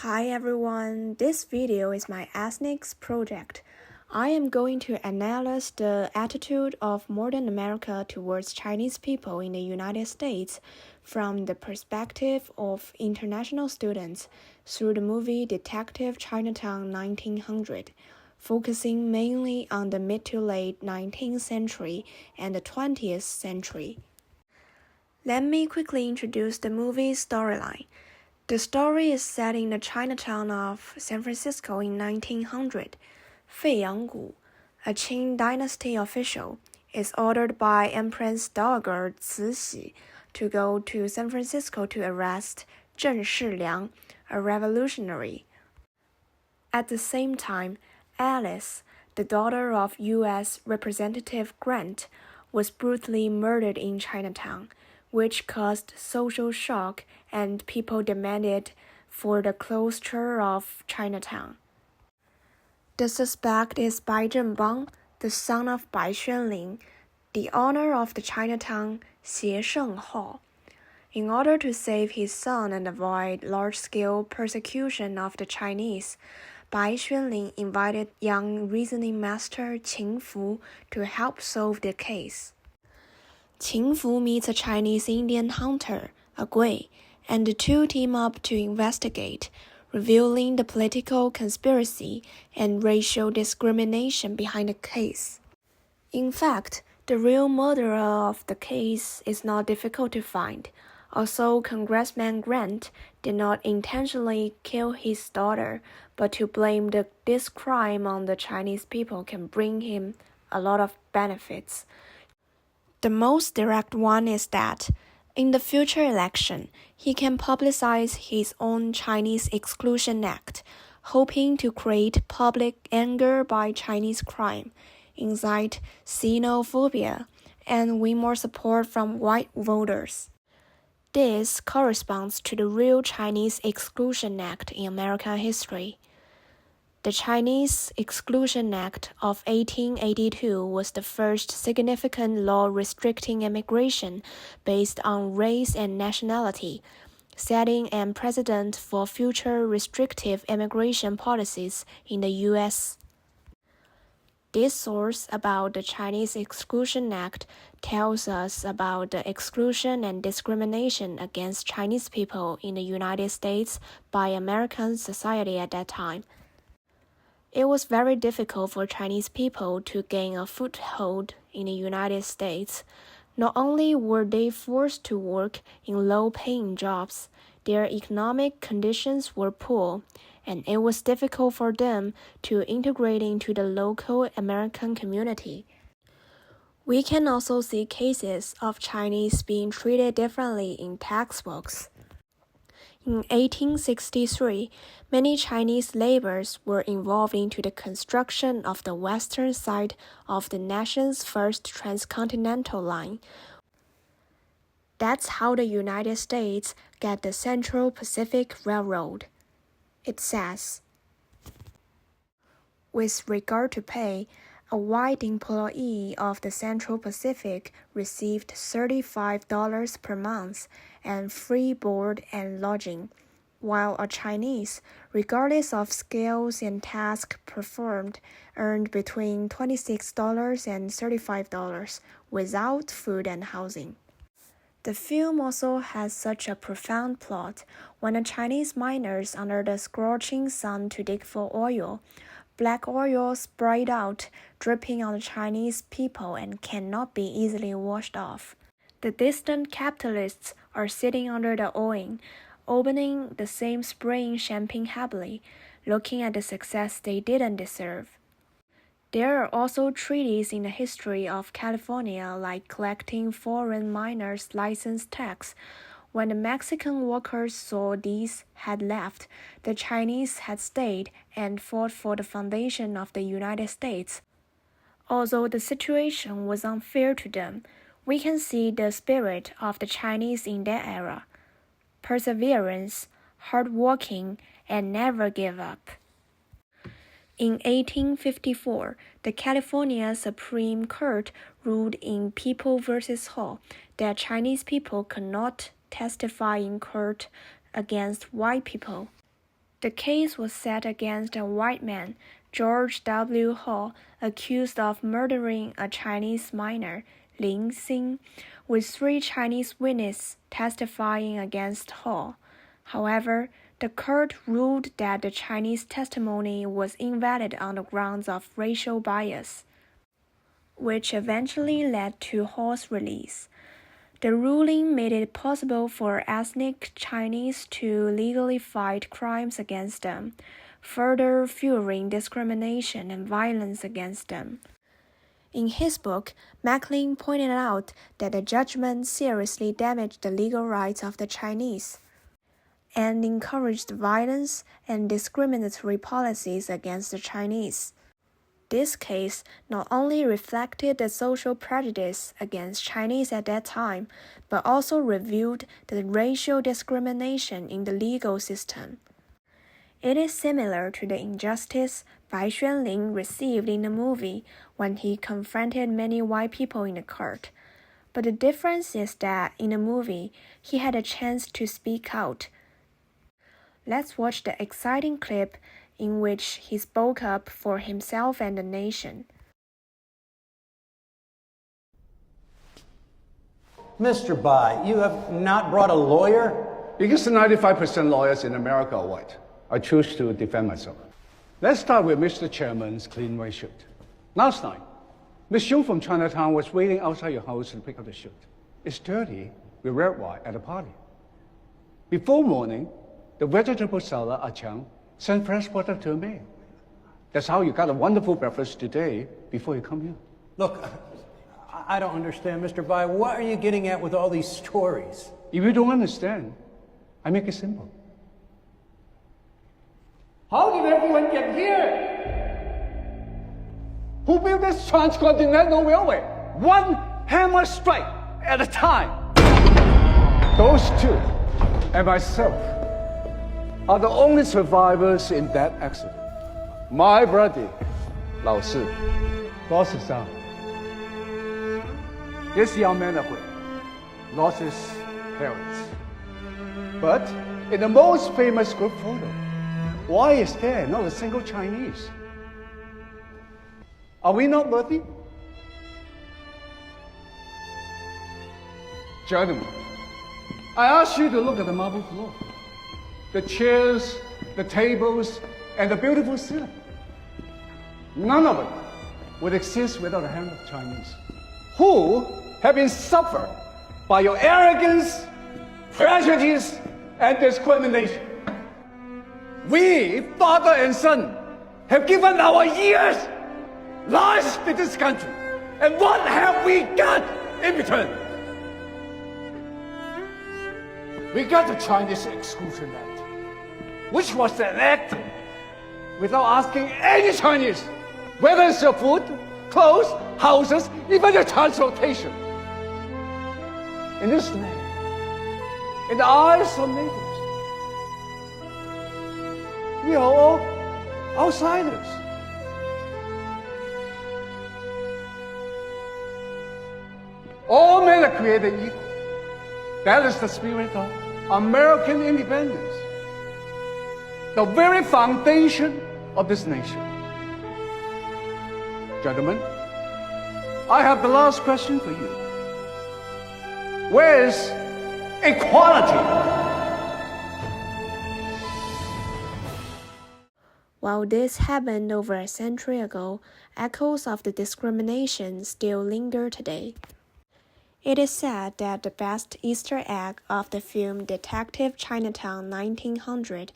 Hi everyone, this video is my ethnics project. I am going to analyze the attitude of modern America towards Chinese people in the United States from the perspective of international students through the movie Detective Chinatown 1900, focusing mainly on the mid to late 19th century and the 20th century. Let me quickly introduce the movie's storyline. The story is set in the Chinatown of San Francisco in 1900. Fei Yanggu, a Qing dynasty official, is ordered by Empress Dowager Cixi to go to San Francisco to arrest Zheng Shiliang, a revolutionary. At the same time, Alice, the daughter of U.S. Representative Grant, was brutally murdered in Chinatown, which caused social shock and people demanded for the closure of Chinatown. The suspect is Bai Zhenbang, the son of Bai Xuanling, the owner of the Chinatown Xie Sheng Hall. In order to save his son and avoid large-scale persecution of the Chinese, Bai Xuanling invited young reasoning master Qin Fu to help solve the case. Qin Fu meets a Chinese Indian hunter, a Gui, and the two team up to investigate, revealing the political conspiracy and racial discrimination behind the case. In fact, the real murderer of the case is not difficult to find. Also, Congressman Grant did not intentionally kill his daughter, but to blame this crime on the Chinese people can bring him a lot of benefits. The most direct one is that, in the future election, he can publicize his own Chinese Exclusion Act, hoping to create public anger by Chinese crime, incite xenophobia, and win more support from white voters. This corresponds to the real Chinese Exclusion Act in American history. The Chinese Exclusion Act of 1882 was the first significant law restricting immigration based on race and nationality, setting a precedent for future restrictive immigration policies in the U.S. This source about the Chinese Exclusion Act tells us about the exclusion and discrimination against Chinese people in the United States by American society at that time. It was very difficult for Chinese people to gain a foothold in the United States. Not only were they forced to work in low-paying jobs, their economic conditions were poor, and it was difficult for them to integrate into the local American community. We can also see cases of Chinese being treated differently in textbooks. In 1863, many Chinese laborers were involved into the construction of the western side of the nation's first transcontinental line. That's how the United States got the Central Pacific Railroad. It says, with regard to pay, a white employee of the Central Pacific received $35 per month and free board and lodging, while a Chinese, regardless of skills and tasks performed, earned between $26 and $35 without food and housing. The film also has such a profound plot. When the Chinese miners under the scorching sun to dig for oil, black oil sprayed out, dripping on the Chinese people and cannot be easily washed off. The distant capitalists are sitting under the awning, opening the same spraying champagne happily, looking at the success they didn't deserve. There are also treaties in the history of California like collecting foreign miners' license tax. When the Mexican workers saw these had left, the Chinese had stayed and fought for the foundation of the United States. Although the situation was unfair to them, we can see the spirit of the Chinese in that era: perseverance, hard working, and never give up. In 1854, the California Supreme Court ruled in People v. Hall that Chinese people could not testify in court against white people. The case was set against a white man, George W. Hall, accused of murdering a Chinese minor, Lin Xin, with 3 Chinese witnesses testifying against Hall. However, the court ruled that the Chinese testimony was invalid on the grounds of racial bias, which eventually led to Hall's release. The ruling made it possible for ethnic Chinese to legally fight crimes against them, further fueling discrimination and violence against them. In his book, McClain pointed out that the judgment seriously damaged the legal rights of the Chinese and encouraged violence and discriminatory policies against the Chinese. This case not only reflected the social prejudice against Chinese at that time, but also revealed the racial discrimination in the legal system. It is similar to the injustice Bai Xuanling received in the movie when he confronted many white people in the court. But the difference is that in the movie, he had a chance to speak out. Let's watch the exciting clip in which he spoke up for himself and the nation. Mr. Bai, you have not brought a lawyer? Because 95% lawyers in America are white, I choose to defend myself. Let's start with Mr. Chairman's clean white shirt. Last night, Ms. Xu from Chinatown was waiting outside your house to pick up the shirt. It's dirty with red wine at a party. Before morning, the vegetable seller, Ah Chang, sent fresh water to a maid. That's how you got a wonderful breakfast today before you come here. Look, I don't understand, Mr. Bai. What are you getting at with all these stories? If you don't understand, I make it simple. How did everyone get here? Who built this transcontinental railway? One hammer strike at a time. Those two and myself are the only survivors in that accident. My brother, Lao Si, lost his arm. This young man up here lost his parents. But in the most famous group photo, why is there not a single Chinese? Are we not worthy? Gentlemen, I ask you to look at the marble floor, the chairs, the tables, and the beautiful ceiling. None of it would exist without the hand of Chinese, who have been suffered by your arrogance, prejudice, and discrimination. We, father and son, have given our years, lives to this country, and what have we got in return? We got the Chinese Exclusion Act, which was enacted without asking any Chinese whether it's your food, clothes, houses, even your transportation. In this land, in the eyes of neighbors, we are all outsiders. All men are created equal. That is the spirit of American independence, the very foundation of this nation. Gentlemen, I have the last question for you. Where is equality? While this happened over a century ago, echoes of the discrimination still linger today. It is said that the best Easter egg of the film Detective Chinatown 1900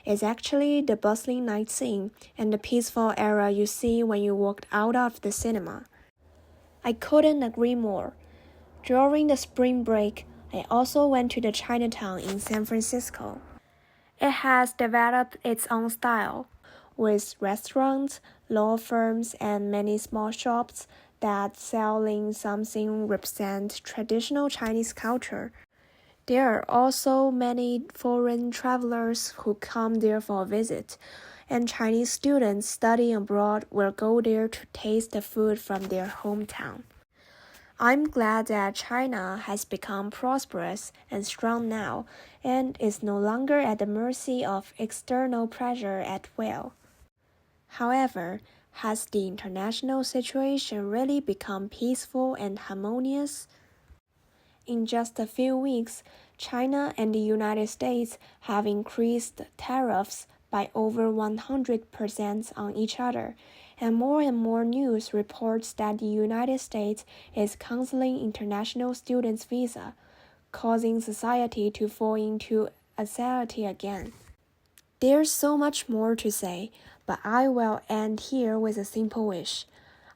is actually the bustling night scene and the peaceful era you see when you walked out of the cinema. I couldn't agree more. During the spring break, I also went to the Chinatown in San Francisco. It has developed its own style, with restaurants, law firms, and many small shops that selling something represent traditional Chinese culture. There are also many foreign travelers who come there for a visit, and Chinese students studying abroad will go there to taste the food from their hometown. I'm glad that China has become prosperous and strong now and is no longer at the mercy of external pressure at will. However, has the international situation really become peaceful and harmonious? In just a few weeks, China and the United States have increased tariffs by over 100% on each other, and more news reports that the United States is canceling international students' visa, causing society to fall into anxiety again. There's so much more to say, but I will end here with a simple wish.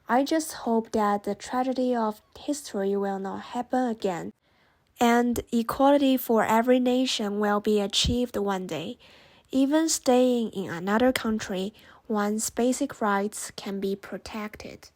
I just hope that the tragedy of history will not happen again, and equality for every nation will be achieved one day. Even staying in another country, one's basic rights can be protected.